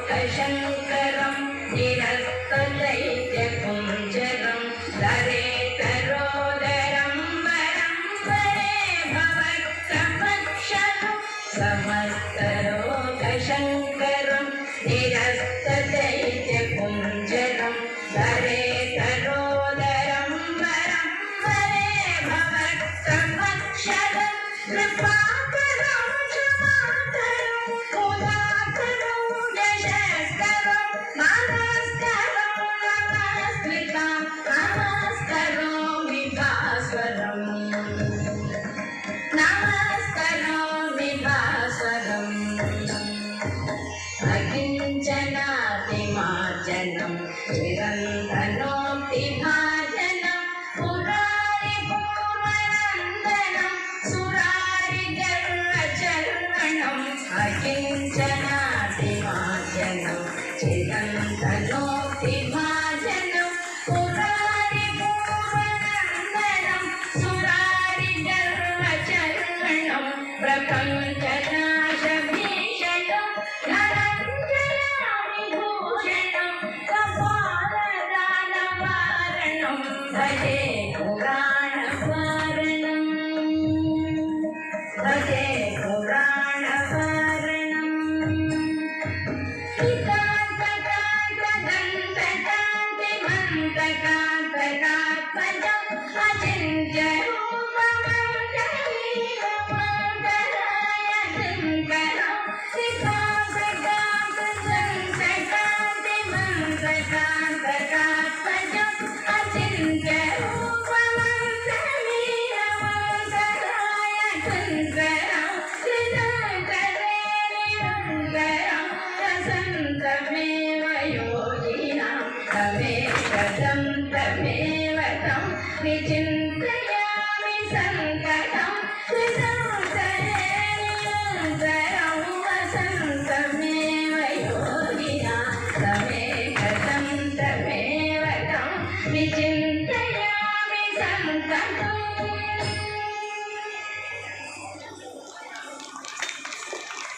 समस्तलोकशङ्करं निरस्तदैत्यकुञ्जरं दरेतरोदरं वरं वरे भवत्समक्षरं समस्तलोकशङ्करं निरस्तदैत्यकुञ्जरं दरेतरोदरं वरं वरे भवत्समक्षरं अकिञ्चनातिमार्जनं चिरन्तनोक्तिभाजनं पुरारिपूर्वनन्दनं सुरारिगर्वचर्वणम् अकिञ्चनातिमार्जनं चिरन्तनोक्तिभाजनं पुरारिपूर्वनन्दनं सुरारिगर्वचर्वणं प्रपञ्चनाशभीषणं भजे पुराणवारणं भजे पुराणवारणं हितान्तकान्तदन्तकान्तमन्तकान्तकात्मजम् अचिन्त्यरूपमन्तलीयमन्तराय शङ्करं हितान्तकान्तदन्तकान्तमन्तकान्तकात्मजम् अचिन्त्यरूपमन्तलीयमन्तराय शङ्करं कृतान्तरे तमेव योगिनां तमेव तं विचिन्तयामि सङ्कटम्